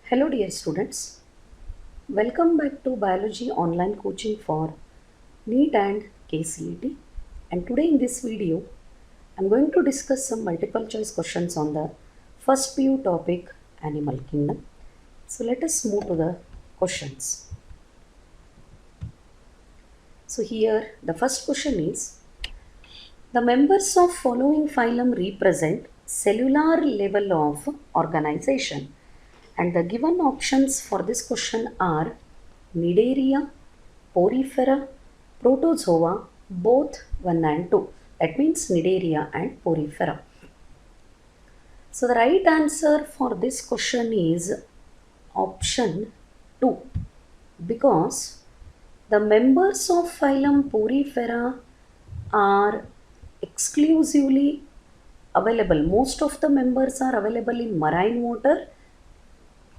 Hello, dear students. Welcome back to Biology online coaching for NEET and KCET. And today in this video, I'm going to discuss some multiple choice questions on the first PU topic, Animal Kingdom. So let us move to the questions. So here, the first question is, the members of following phylum represent cellular level of organization. And the given options for this question are Cnidaria, Porifera, Protozoa, both 1 and 2. That means Cnidaria and Porifera. So the right answer for this question is option 2, because the members of phylum Porifera are exclusively available. Most of the members are available in marine water,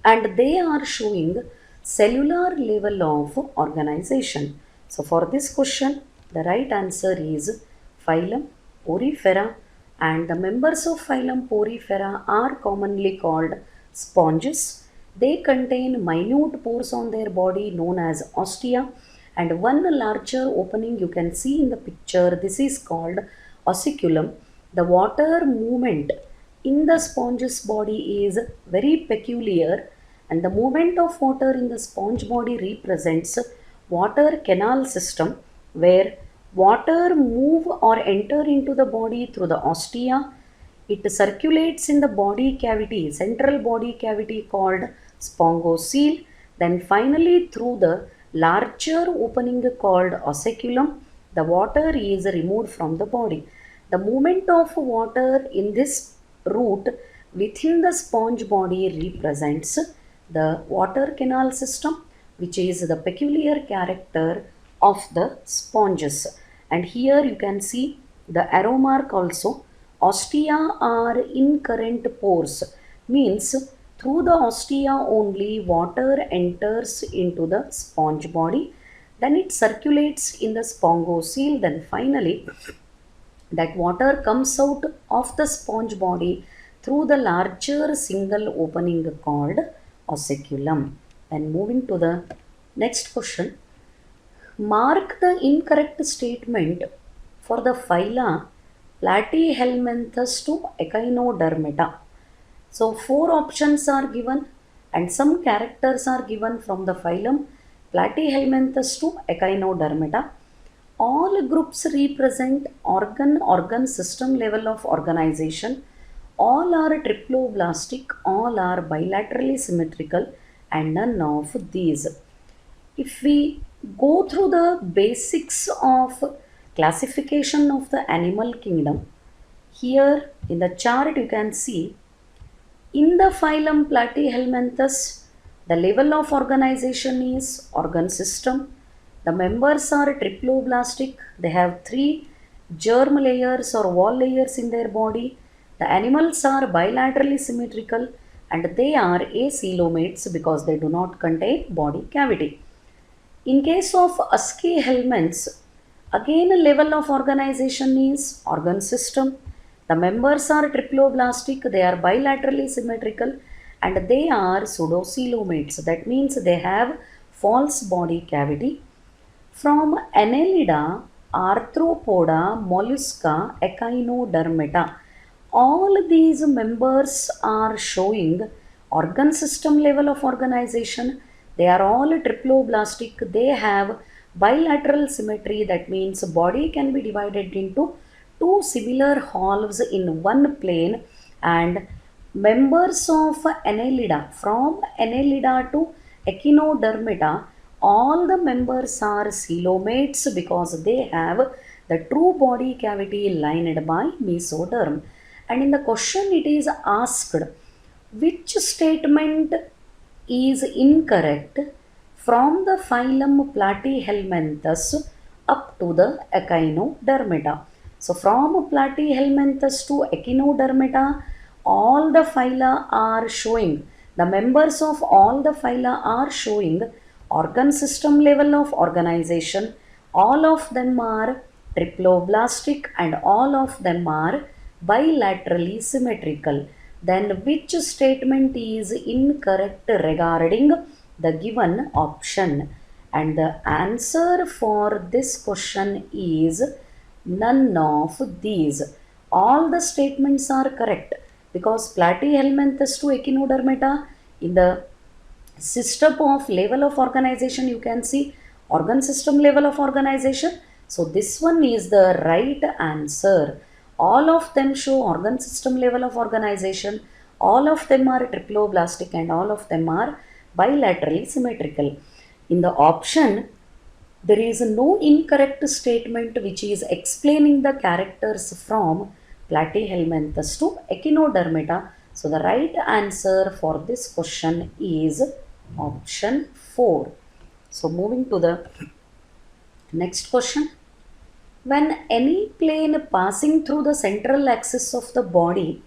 and they are showing cellular level of organization. So for this question, the right answer is phylum Porifera, and the members of phylum Porifera are commonly called sponges. They contain minute pores on their body known as ostia, and one larger opening you can see in the picture. This is called ossiculum. The water movement in the sponge's body is very peculiar, and the movement of water in the sponge body represents water canal system, where water move or enter into the body through the ostia. It circulates in the body cavity, central body cavity called spongocoel, then finally through the larger opening called ossiculum, the water is removed from the body. The movement of water in this route within the sponge body represents the water canal system, which is the peculiar character of the sponges. And here you can see the arrow mark also. Ostia are incurrent pores, means through the ostia only water enters into the sponge body, then it circulates in the spongocoel, then finally that water comes out of the sponge body through the larger single opening called ossiculum. And moving to the next question, mark the incorrect statement for the phyla Platyhelminthes to Echinodermata. So four options are given and some characters are given from the phylum Platyhelminthes to Echinodermata. All groups represent organ system level of organization. All are triploblastic, all are bilaterally symmetrical, and none of these. If we go through the basics of classification of the animal kingdom, here in the chart you can see in the phylum Platyhelminthes, the level of organization is organ system. The members are triploblastic. They have three germ layers or wall layers in their body. The animals are bilaterally symmetrical, and they are acoelomates because they do not contain body cavity. In case of Usky helminths, again a level of organization is organ system. The members are triploblastic, they are bilaterally symmetrical, and they are pseudocoelomates. That means they have false body cavity. From Annelida, Arthropoda, Mollusca, Echinodermata, all these members are showing organ system level of organization. They are all triploblastic. They have bilateral symmetry. That means body can be divided into two similar halves in one plane. And members of Annelida, from Annelida to Echinodermata, all the members are coelomates because they have the true body cavity lined by mesoderm. And in the question it is asked, which statement is incorrect from the phylum Platyhelminthes up to the Echinodermata. So from Platyhelminthes to Echinodermata, all the phyla are showing, the members of all the phyla are showing organ system level of organization. All of them are triploblastic and all of them are bilaterally symmetrical. then which statement is incorrect regarding the given option? And the answer for this question is none of these. All the statements are correct because platyhelminthes to echinodermata in the system of level of organization, you can see organ system level of organization. So this one is the right answer. All of them show organ system level of organization, all of them are triploblastic, and all of them are bilaterally symmetrical. In the option, there is no incorrect statement which is explaining the characters from platyhelminthes to echinodermata. So the right answer for this question is option 4. So moving to the next question. When any plane passing through the central axis of the body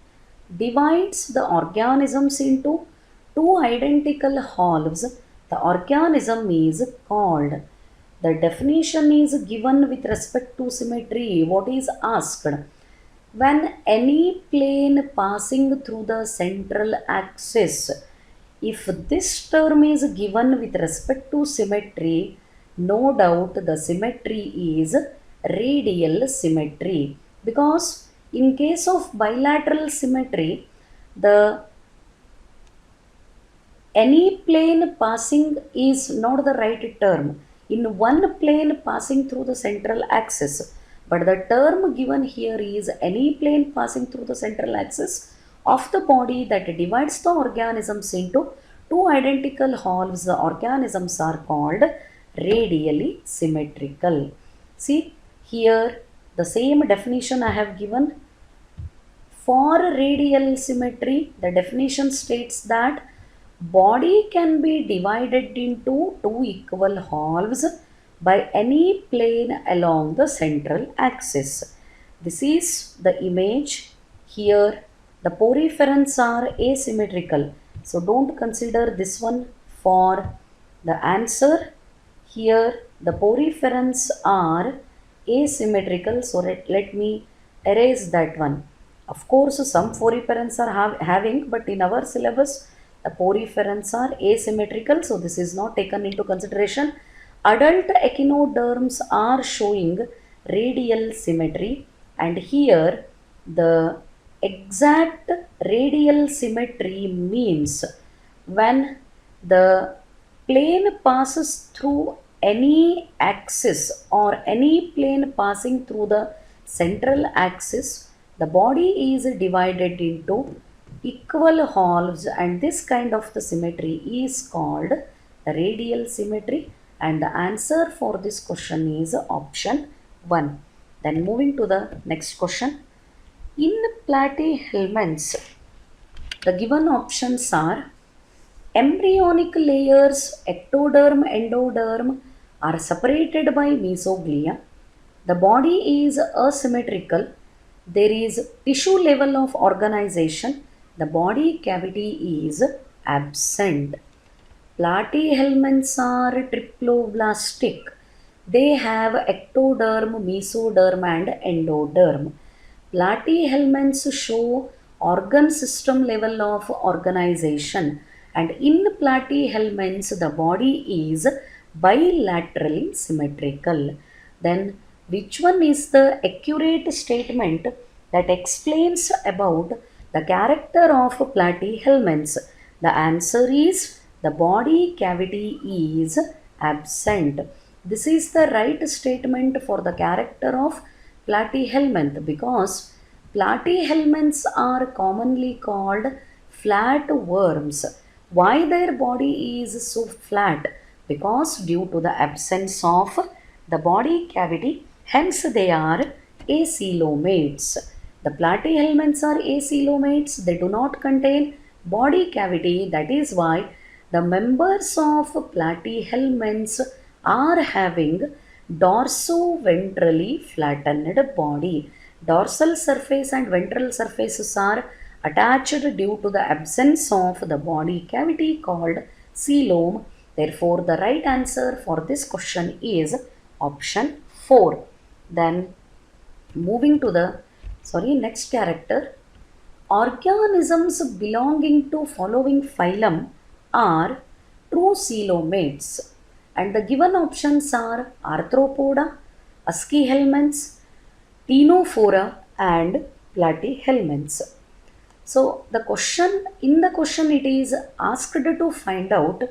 divides the organisms into two identical halves, the organism is called. The definition is given with respect to symmetry. What is asked? When any plane passing through the central axis, if this term is given with respect to symmetry, no doubt the symmetry is radial symmetry, because in case of bilateral symmetry, the any plane passing is not the right term. In one plane passing through the central axis, but the term given here is any plane passing through the central axis of the body that divides the organisms into two identical halves. The organisms are called radially symmetrical. See here the same definition I have given. For radial symmetry, the definition states that body can be divided into two equal halves by any plane along the central axis. This is the image. Here the poriferens are asymmetrical, so don't consider this one for the answer. Here the poriferens are asymmetrical, so let me erase that one. Of course, some poriferens are having, but in our syllabus, the poriferens are asymmetrical, so this is not taken into consideration. Adult echinoderms are showing radial symmetry, and here the exact radial symmetry means when the plane passes through any axis or any plane passing through the central axis, the body is divided into equal halves, and this kind of the symmetry is called the radial symmetry, and the answer for this question is option 1. Then moving to the next question. In platyhelminths, the given options are embryonic layers, ectoderm, endoderm are separated by mesoglia. The body is asymmetrical. There is tissue level of organization. The body cavity is absent. Platyhelminths are triploblastic. They have ectoderm, mesoderm, and endoderm. Platyhelminths show organ system level of organization, and in platyhelminths the body is bilaterally symmetrical. Then which one is the accurate statement that explains about the character of platyhelminths? The answer is the body cavity is absent. This is the right statement for the character of platyhelminth, because platyhelminths are commonly called flat worms. Why their body is so flat? Because due to the absence of the body cavity, hence they are acoelomates. The platyhelminths are acoelomates. They do not contain body cavity. That is why the members of platyhelminths are having dorso-ventrally flattened body. Dorsal surface and ventral surfaces are attached due to the absence of the body cavity called coelom. Therefore, the right answer for this question is option 4. Then moving to the next character. Organisms belonging to following phylum are true coelomates, and the given options are Arthropoda, Aschelminths, Ctenophora, and Platyhelminths. So the question it is asked to find out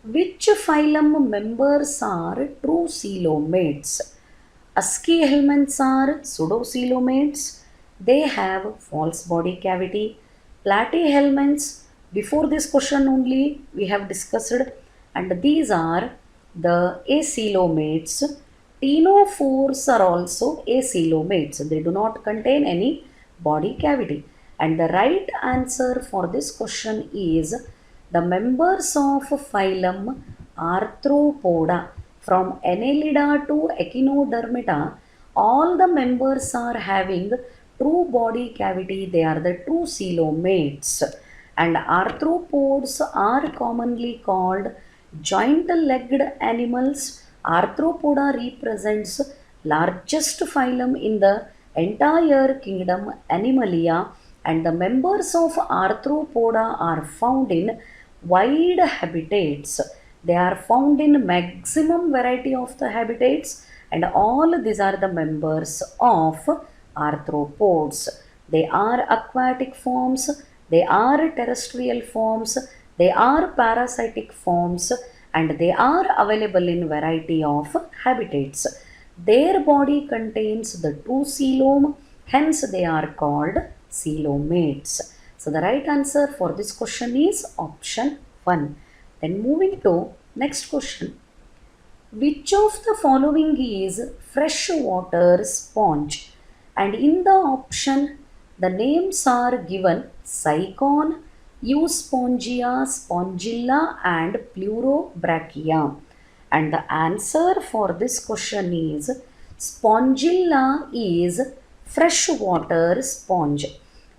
which phylum members are true coelomates. Aschelminths are pseudocoelomates. They have false body cavity. Platyhelminths, before this question only we have discussed, and these are the acoelomates. Ctenophores are also acoelomates. They do not contain any body cavity. And the right answer for this question is the members of phylum Arthropoda. From Annelida to Echinodermata, all the members are having true body cavity. They are the true coelomates. And arthropods are commonly called joint-legged animals. Arthropoda represents largest phylum in the entire kingdom Animalia, and the members of Arthropoda are found in wide habitats. They are found in maximum variety of the habitats, and all these are the members of arthropods. They are aquatic forms, they are terrestrial forms, they are parasitic forms, and they are available in variety of habitats. Their body contains the true coelom, hence they are called coelomates. So the right answer for this question is option 1. Then moving to next question. Which of the following is freshwater sponge? And in the option, the names are given Cycon, Euspongia, Spongilla, and Pleurobrachia. And the answer for this question is Spongilla is freshwater sponge.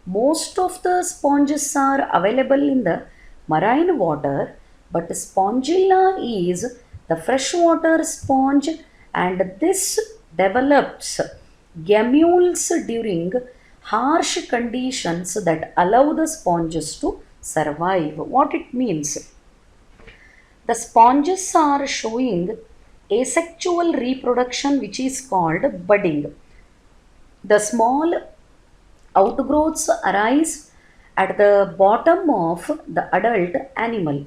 Most of the sponges are available in the marine water, but Spongilla is the freshwater sponge, and this develops gammules during harsh conditions that allow the sponges to survive. What it means? The sponges are showing asexual reproduction, which is called budding. The small outgrowths arise at the bottom of the adult animal.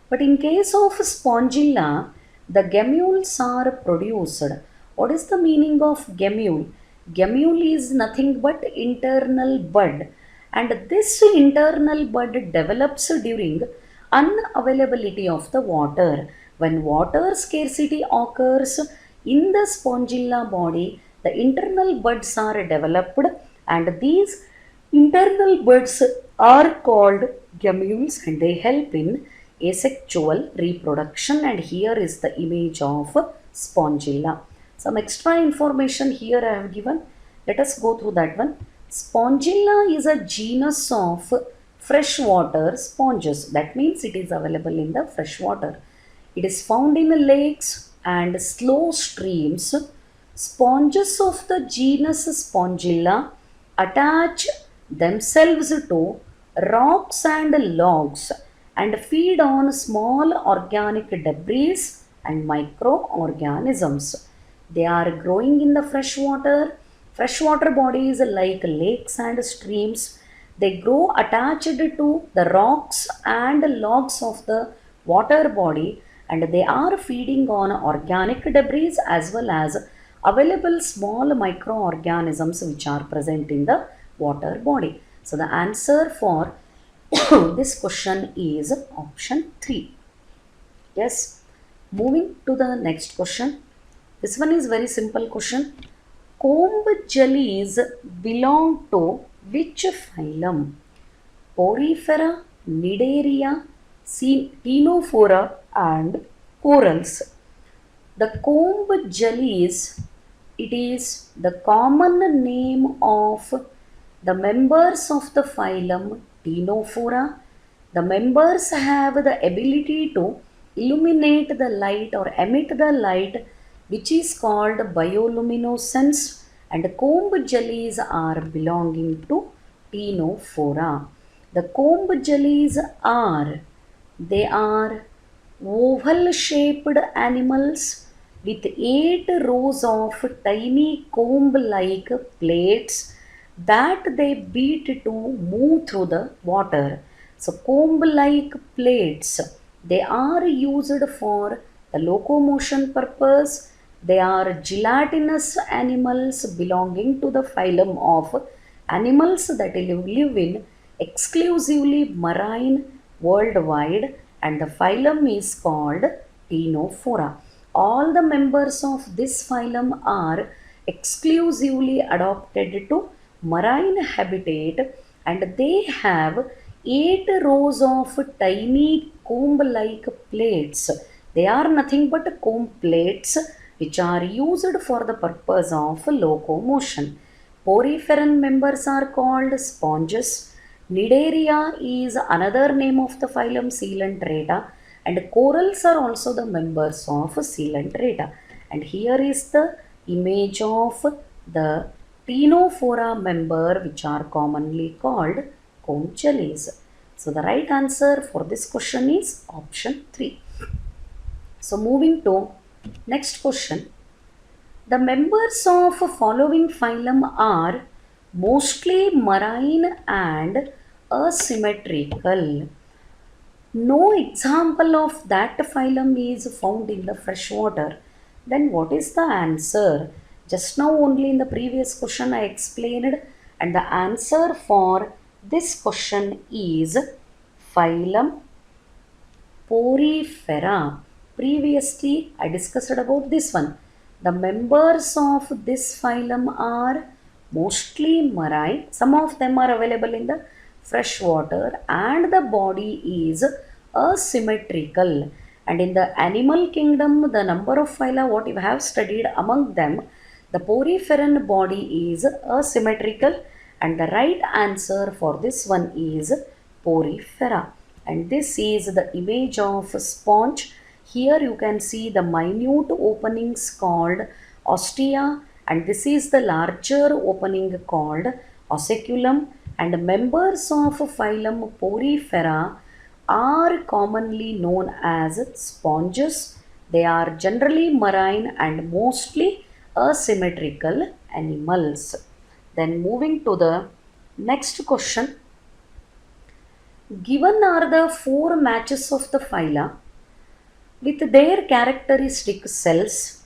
But in case of Spongilla, the gammules are produced. What is the meaning of gammule? Gammule is nothing but internal bud, and this internal bud develops during unavailability of the water. When water scarcity occurs in the Spongilla body, the internal buds are developed, and these internal buds are called gammules, and they help in asexual reproduction. And here is the image of Spongilla. Some extra information here I have given. Let us go through that one. Spongilla is a genus of freshwater sponges. That means it is available in the freshwater. It is found in lakes and slow streams. Sponges of the genus Spongilla attach themselves to rocks and logs and feed on small organic debris and microorganisms. They are growing in the freshwater. Freshwater bodies like lakes and streams, they grow attached to the rocks and logs of the water body, and they are feeding on organic debris as well as available small microorganisms which are present in the water body. So the answer for this question is option 3. Yes. Moving to the next question. This one is very simple question. Comb jellies belong to which phylum? Porifera, Cnidaria, Ctenophora, and corals. The comb jellies, it is the common name of the members of the phylum Ctenophora. The members have the ability to illuminate the light or emit the light, which is called bioluminescence, and comb jellies are belonging to Ctenophora. The comb jellies they are oval shaped animals with 8 rows of tiny comb like plates that they beat to move through the water. So comb like plates, they are used for the locomotion purpose. They are gelatinous animals belonging to the phylum of animals that live in exclusively marine worldwide, and the phylum is called Ctenophora. All the members of this phylum are exclusively adapted to marine habitat, and they have 8 rows of tiny comb-like plates. They are nothing but comb plates which are used for the purpose of locomotion. Poriferan members are called sponges. Cnidaria is another name of the phylum Coelenterata, and corals are also the members of Coelenterata. And here is the image of the Ctenophora member, which are commonly called comb jellies. So the right answer for this question is option 3. So moving to next question. The members of following phylum are mostly marine and asymmetrical. No example of that phylum is found in the freshwater. Then what is the answer? Just now only in the previous question I explained, and the answer for this question is phylum Porifera. Previously I discussed about this one. The members of this phylum are mostly marine. Some of them are available in the fresh water, and the body is asymmetrical. And in the animal kingdom, the number of phyla what you have studied, among them the poriferan body is asymmetrical, and the right answer for this one is porifera. And this is the image of a sponge. Here you can see the minute openings called ostia, and this is the larger opening called osaculum. And members of phylum Porifera are commonly known as sponges. They are generally marine and mostly asymmetrical animals. Then moving to the next question. Given are the 4 matches of the phyla with their characteristic cells,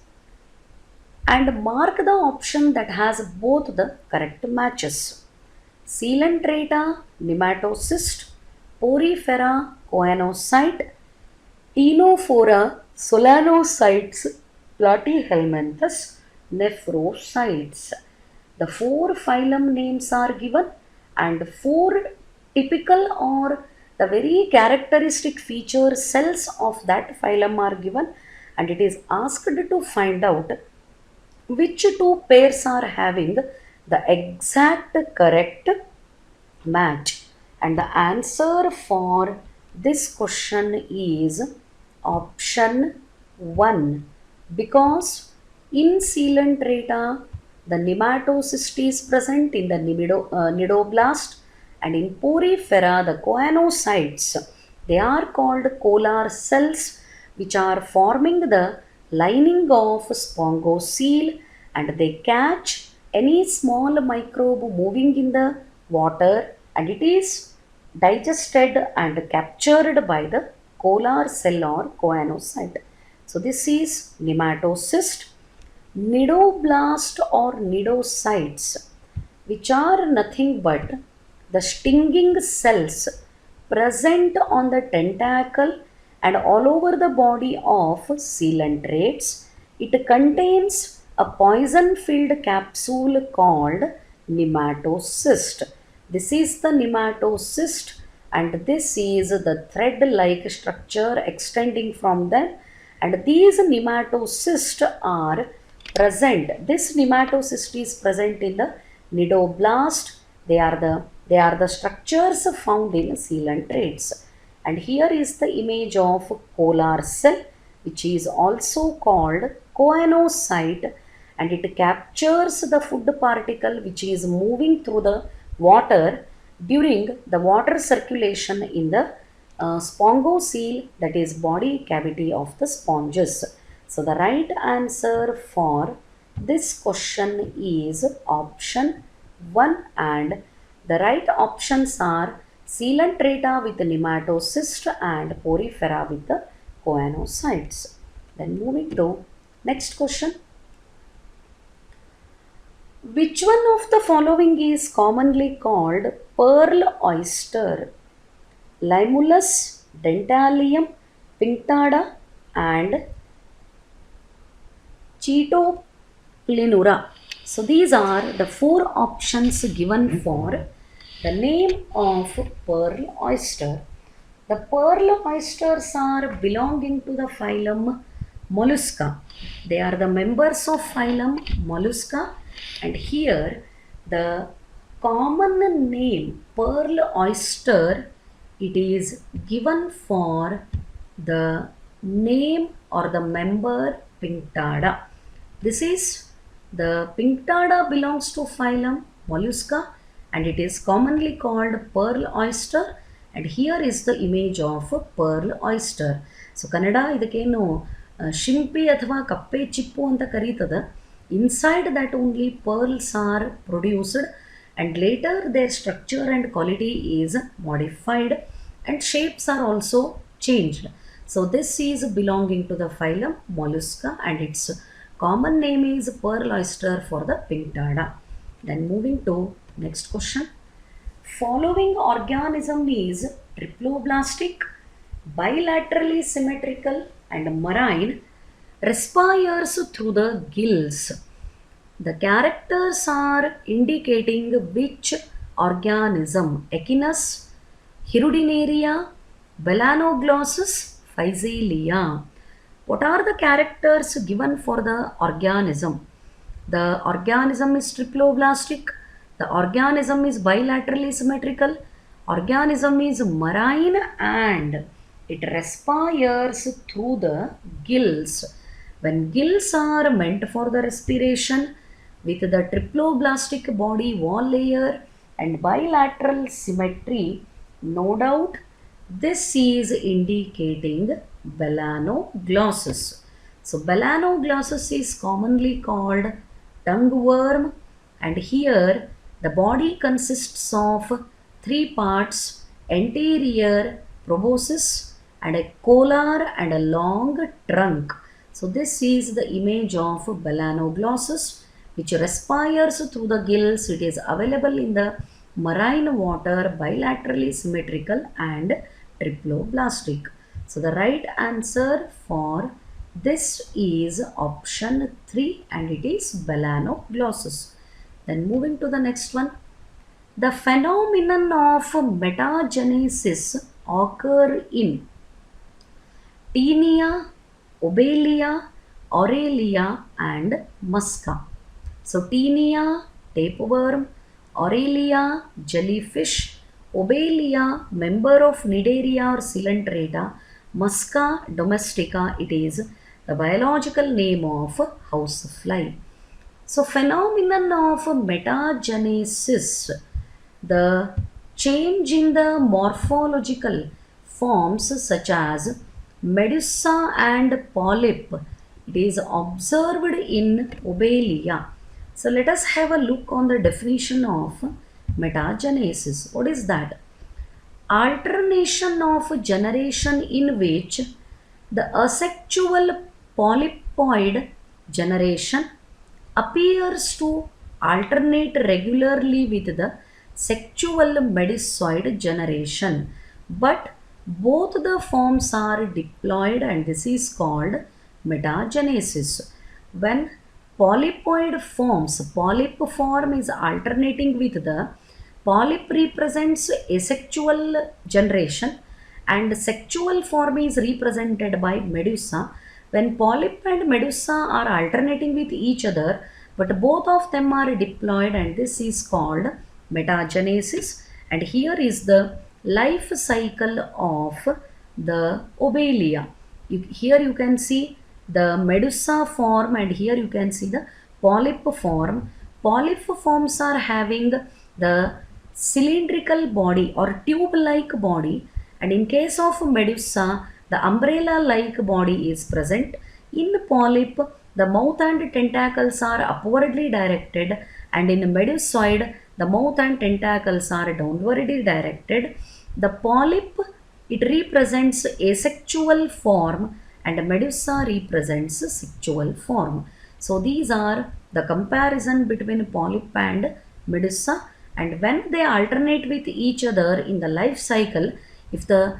and mark the option that has both the correct matches. Coelenterata nematocyst, Porifera choanocyte, Ctenophora solanocytes, Platyhelminthes nephrocytes. The 4 phylum names are given, and 4 typical or the very characteristic feature cells of that phylum are given, and it is asked to find out which 2 pairs are having the exact correct match. And the answer for this question is option 1, because in Coelenterata the nematocyst is present in the nidoblast, and in Porifera the choanocytes, they are called colar cells, which are forming the lining of spongocoel, and they catch any small microbe moving in the water, and it is digested and captured by the colar cell or choanocyte. So this is nematocyst. Nidoblast or nidocytes, which are nothing but the stinging cells present on the tentacle and all over the body of coelentrates. It contains a poison-filled capsule called nematocyst. This is the nematocyst, and this is the thread-like structure extending from them, and these nematocysts are present. This nematocyst is present in the nidoblast. They are the structures found in coelentrates. And here is the image of colar cell, which is also called choanocyte, and it captures the food particle which is moving through the water, during the water circulation in the spongocele, that is body cavity of the sponges. So the right answer for this question is option 1, and the right options are Coelenterata with nematocyst and Porifera with the choanocytes. Then moving to next question. Which one of the following is commonly called pearl oyster? Limulus, Dentalium, Pinctada, and Chaetoplinura. So these are the four options given for the name of pearl oyster. The pearl oysters are belonging to the phylum Mollusca. They are the members of phylum Mollusca, and here the common name pearl oyster, it is given for the name or the member Pinctada. This is the Pinctada belongs to phylum Mollusca and it is commonly called pearl oyster, and here is the image of a pearl oyster. So Kannada ಇದಕ್ಕೇನು ಶಿಂಪಿ ಅಥವಾ ಕಪ್ಪೆ ಚಿಪ್ಪು ಅಂತ ಕರೀತದ. Inside that only pearls are produced and later their structure and quality is modified and shapes are also changed. So this is belonging to the phylum Mollusca and its common name is pearl oyster for the Pinctada. Then moving to next question. Following organism is triploblastic, bilaterally symmetrical and marine, respires through the gills. The characters are indicating which organism: Echinus, Hirudinaria, Belanoglossus, Physalia. What are the characters given for the organism? The organism is triploblastic, the organism is bilaterally symmetrical, organism is marine and it respires through the gills. When gills are meant for the respiration with the triploblastic body wall layer and bilateral symmetry, no doubt this is indicating Belanoglossus. So Belanoglossus is commonly called tongue worm, and here the body consists of three parts: anterior proboscis and a collar and a long trunk. So this is the image of Belanoglossus which respires through the gills. It is available in the marine water, bilaterally symmetrical and triploblastic. So the right answer for this is option 3 and it is Belanoglossus. Then moving to the next one. The phenomenon of metagenesis occur in Taenia, Obelia, Aurelia and Musca. So Taenia, tapeworm; Aurelia, jellyfish; Obelia, member of Cnidaria or Coelenterata; Musca domestica, it is the biological name of housefly. So phenomenon of metagenesis, the change in the morphological forms such as medusa and polyp, it is observed in Obelia. So let us have a look on the definition of metagenesis. What is that? Alternation of generation in which the asexual polypoid generation appears to alternate regularly with the sexual medusoid generation, but both the forms are diploid and this is called metagenesis. When polypoid forms, polyp form is alternating with the polyp represents asexual generation and sexual form is represented by medusa. When polyp and medusa are alternating with each other but both of them are diploid and this is called metagenesis. And here is the life cycle of the Obelia. Here you can see the medusa form and here you can see the polyp form. Polyp forms are having the cylindrical body or tube-like body, and in case of medusa, the umbrella-like body is present. In polyp, the mouth and tentacles are upwardly directed, and in medusoid, the mouth and tentacles are downwardly directed. The polyp, it represents asexual form, and medusa represents sexual form. So these are the comparison between polyp and medusa, and when they alternate with each other in the life cycle, if the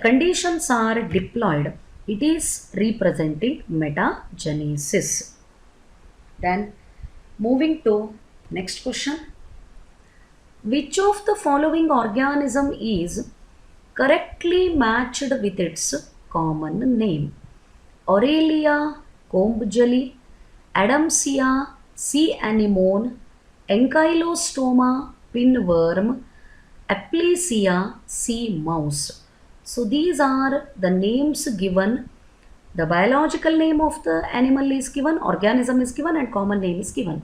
conditions are diploid, it is representing metagenesis. Then moving to next question. Which of the following organism is correctly matched with its common name? Aurelia comb jelly, Adamsia sea anemone, Ankylostoma pinworm, Aplysia sea mouse. So these are the names given. The biological name of the animal is given, organism is given, and common name is given.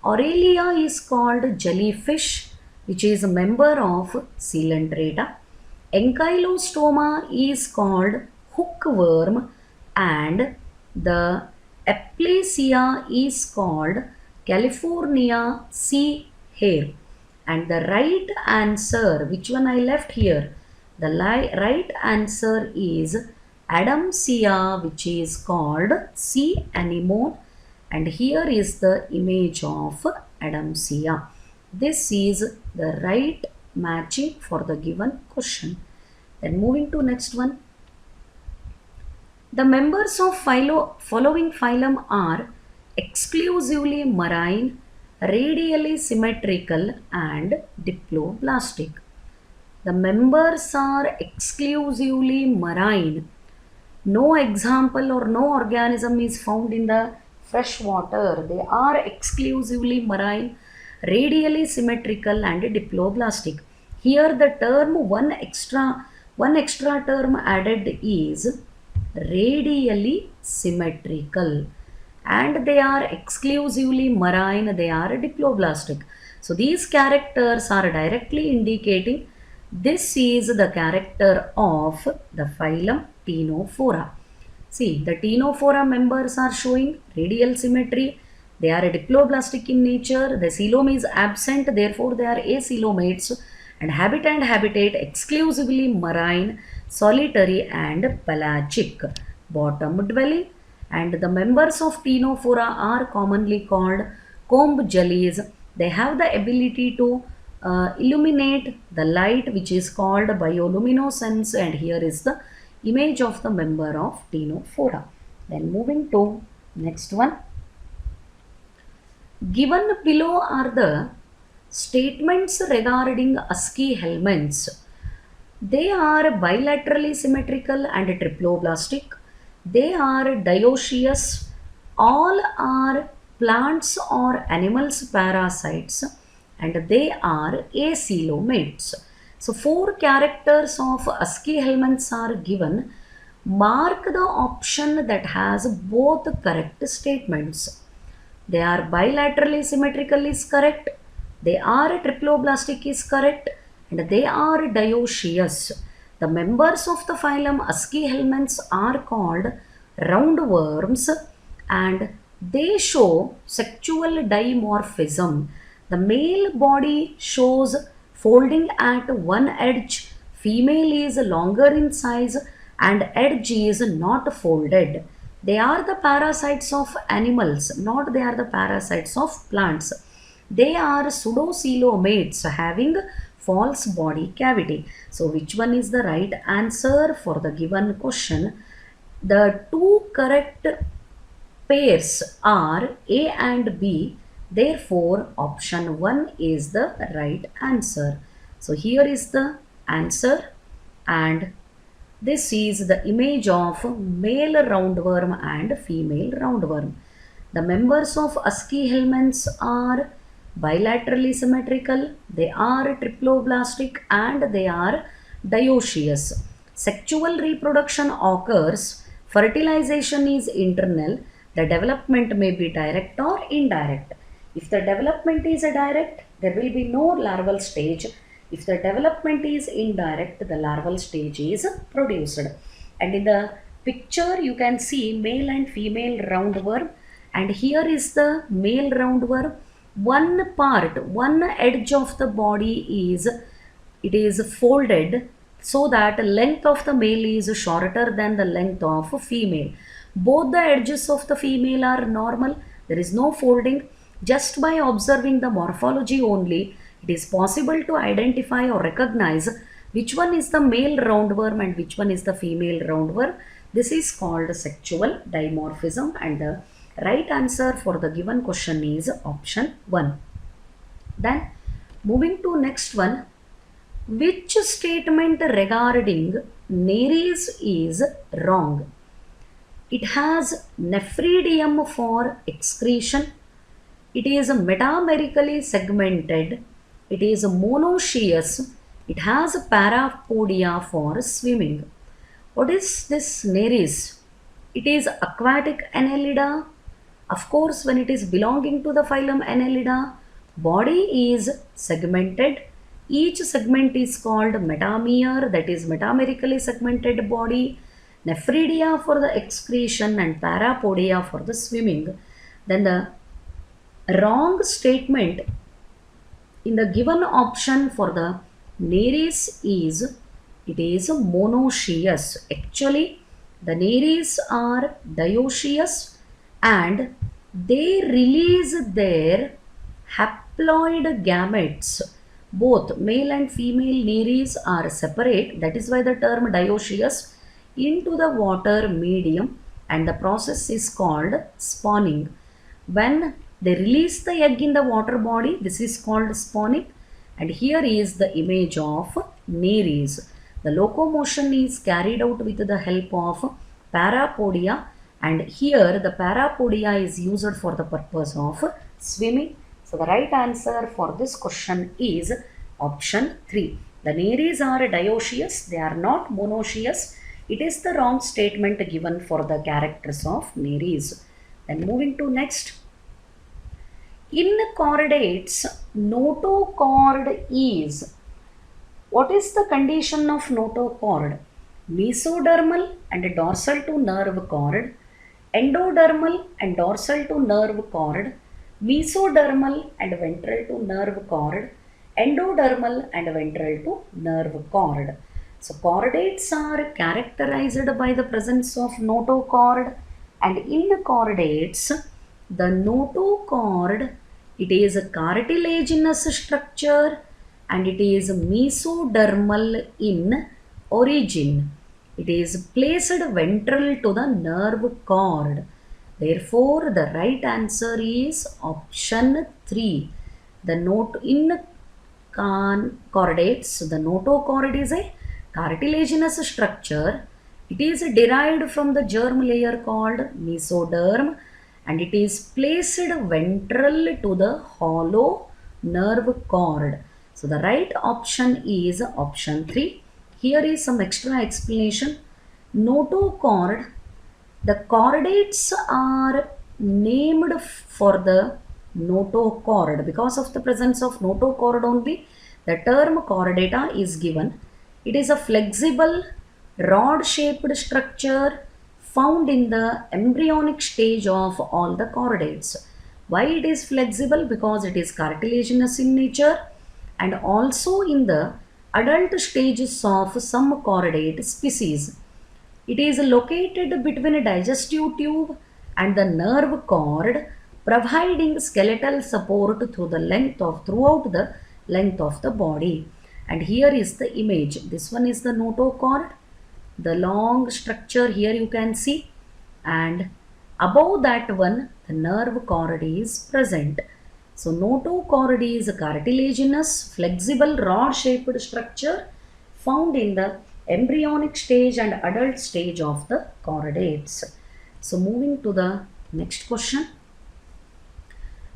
Aurelia is called jellyfish, which is a member of Coelenterata. Ankylostoma is called hookworm, and the Aplysia is called California sea hare. And the right answer, which one I left here? The right answer is Adamsia, which is called sea anemone. And here is the image of Adamsia. This is the right matching for the given question. Then moving to next one. The members of following phylum are exclusively marine, radially symmetrical, and diploblastic. The members are exclusively marine. No example or no organism is found in the fresh water. They are exclusively marine, radially symmetrical, and diploblastic. Here the term one extra term added is radially symmetrical, and they are exclusively marine, they are diploblastic. So these characters are directly indicating this is the character of the phylum Ctenophora. See, the Ctenophora members are showing radial symmetry. They are diploblastic in nature. The coelom is absent, therefore they are acoelomates, and habitat exclusively marine, solitary, and pelagic, bottom dwelling. And the members of Ctenophora are commonly called comb jellies. They have the ability to illuminate the light, which is called bioluminescence, and here is the image of the member of Ctenophora. Then moving to next one. Given below are the statements regarding ASCII helminths. They are bilaterally symmetrical and triploblastic. They are dioecious. All are plants or animals parasites, and they are acoelomates. So 4 characters of ASCII helminths are given. Mark the option that has both correct statements. They are bilaterally symmetrical is correct. They are triploblastic is correct. And they are dioecious. The members of the phylum ASCII helminths are called roundworms, and they show sexual dimorphism. The male body shows folding at one edge, female is longer in size, and edge is not folded. They are the parasites of animals, not they are the parasites of plants. They are pseudocoelomates having false body cavity. So which one is the right answer for the given question? The 2 correct pairs are A and B. Therefore, option 1 is the right answer. So here is the answer, and this is the image of male roundworm and female roundworm. The members of ASCII helminths are bilaterally symmetrical, they are triploblastic, and they are dioecious. Sexual reproduction occurs, fertilization is internal, the development may be direct or indirect. If the development is a direct, there will be no larval stage. If the development is indirect, the larval stage is produced. And in the picture, you can see male and female roundworm. And here is the male roundworm. One part, one edge of the body it is folded so that length of the male is shorter than the length of female. Both the edges of the female are normal. There is no folding. Just by observing the morphology only, it is possible to identify or recognize which one is the male roundworm and which one is the female roundworm. This is called sexual dimorphism, and the right answer for the given question is option 1. Then moving to next one, which statement regarding Nereis is wrong? It has nephridium for excretion. It is metamerically segmented. It is monoecious. It has parapodia for swimming. What is this Nereis? It is aquatic Annelida. Of course, when it is belonging to the phylum Annelida, body is segmented. Each segment is called metamer, that is metamerically segmented body. Nephridia for the excretion and parapodia for the swimming. Then the wrong statement in the given option for the Nereis is it is monoecious. Actually, the Nereis are dioecious and they release their haploid gametes. Both male and female Nereis are separate. That is why the term dioecious into the water medium, and the process is called spawning. When they release the egg in the water body, this is called spawning. And here is the image of Nereis. The locomotion is carried out with the help of parapodia, and here the parapodia is used for the purpose of swimming. So the right answer for this question is option 3. The Nereis are dioecious, they are not monoecious. It is the wrong statement given for the characters of Nereis. Then moving to next. In chordates, notochord is. What is the condition of notochord? Mesodermal and dorsal to nerve cord, endodermal and dorsal to nerve cord, mesodermal and ventral to nerve cord, endodermal and ventral to nerve cord. So chordates are characterized by the presence of notochord, and in chordates, the notochord, it is a cartilaginous structure and it is mesodermal in origin. It is placed ventral to the nerve cord. Therefore, the right answer is option 3. The in chordates, the notochord is a cartilaginous structure. It is derived from the germ layer called mesoderm, and it is placed ventral to the hollow nerve cord. So the right option is option 3. Here is some extra explanation. Notochord, the chordates are named for the notochord. Because of the presence of notochord only, the term chordata is given. It is a flexible rod-shaped structure found in the embryonic stage of all the chordates. Why it is flexible? Because it is cartilaginous in nature, and also in the adult stages of some chordate species. It is located between a digestive tube and the nerve cord, providing skeletal support throughout the length of the body. And here is the image. This one is the notochord, the long structure here you can see, and above that one the nerve cord is present. So notochord is a cartilaginous, flexible, rod-shaped structure found in the embryonic stage and adult stage of the chordates. So moving to the next question.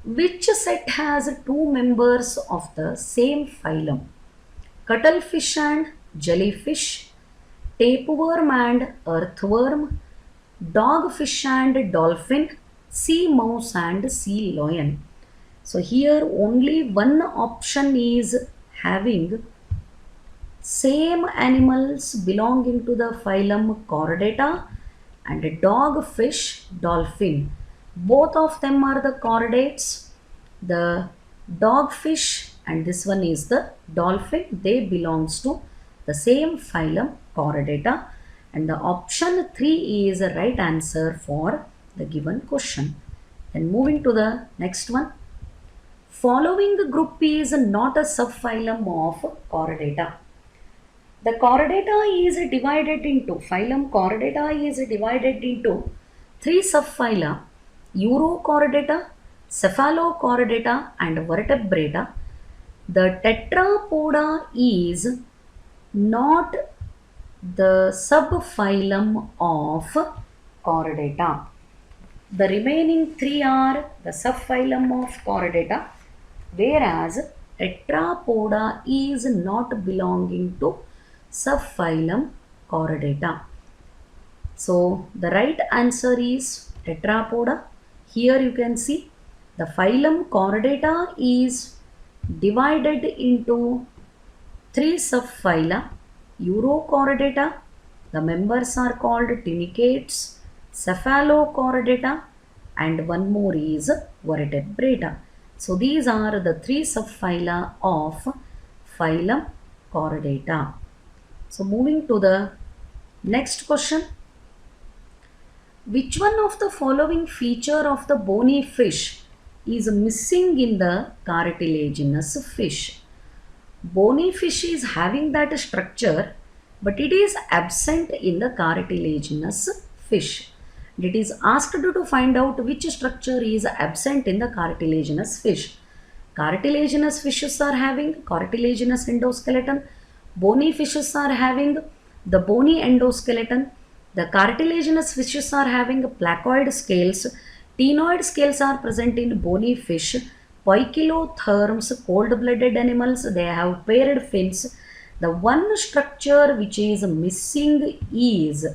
Which set has two members of the same phylum? Cuttlefish and jellyfish, tapeworm and earthworm, dogfish and dolphin, sea mouse and sea lion. So here only one option is having same animals belonging to the phylum Chordata and a dog, fish, dolphin. Both of them are the chordates. The dogfish and this one is the dolphin. They belongs to the same phylum Chordata, and the option 3 is the right answer for the given question. Then moving to the next one. Following group is not a subphylum of Chordata. The Chordata is divided into, phylum Chordata is divided into three subphyla: Urochordata, Cephalochordata and Vertebrata. The Tetrapoda is not the subphylum of Chordata. The remaining three are the subphylum of Chordata, whereas Tetrapoda is not belonging to subphylum Chordata. So the right answer is Tetrapoda. Here you can see the phylum Chordata is divided into three subphyla: Urochordata, the members are called tunicates; Cephalochordata, and one more is Vertebrata. So these are the three subphyla of phylum Chordata. So moving to the next question. Which one of the following feature of the bony fish is missing in the cartilaginous fish? Bony fish is having that structure, but it is absent in the cartilaginous fish. It is asked to find out which structure is absent in the cartilaginous fish. Cartilaginous fishes are having cartilaginous endoskeleton. Bony fishes are having the bony endoskeleton. The cartilaginous fishes are having placoid scales. Ctenoid scales are present in bony fish. Poikilotherms, cold-blooded animals, they have paired fins. The one structure which is missing is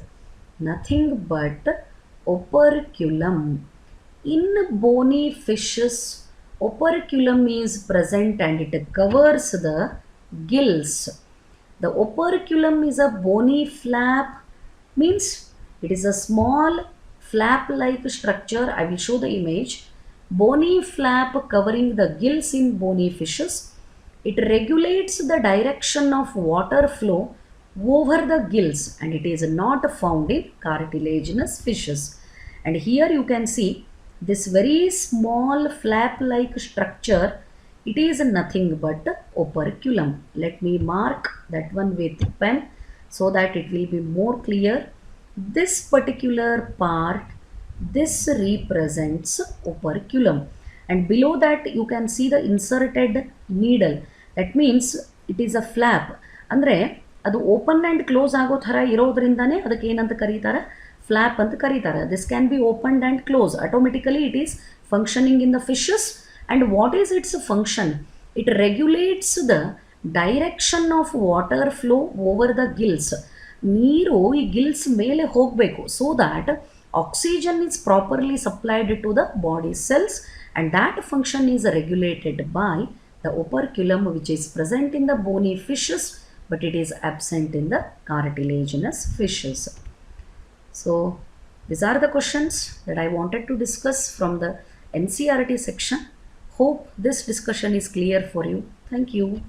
nothing but operculum. In bony fishes, operculum is present and it covers the gills. The operculum is a bony flap, means it is a small flap-like structure. I will show the image. Bony flap covering the gills in bony fishes. It regulates the direction of water flow over the gills and it is not found in cartilaginous fishes. And here you can see this very small flap-like structure. It is nothing but operculum. Let me mark that one with pen so that it will be more clear. This particular part, this represents operculum, and below that you can see the inserted needle. That means it is a flap. ಅಂದ್ರೆ ಅದು open and close ಆಗೋ ಥರ ಇರೋದ್ರಿಂದನೇ ಅದಕ್ಕೆ ಏನಂತ ಕರೀತಾರೆ, flap ಅಂತ ಕರೀತಾರೆ. This can be opened and close. Automatically it is functioning in the fishes. And what is it's function? It regulates the direction of water flow over the Gilles. ನೀರು ಈ Gilles ಮೇಲೆ ಹೋಗಬೇಕು, so that oxygen is properly supplied to the body cells, and that function is regulated by the operculum, which is present in the bony fishes but it is absent in the cartilaginous fishes. So these are the questions that I wanted to discuss from the NCERT section. Hope this discussion is clear for you. Thank you.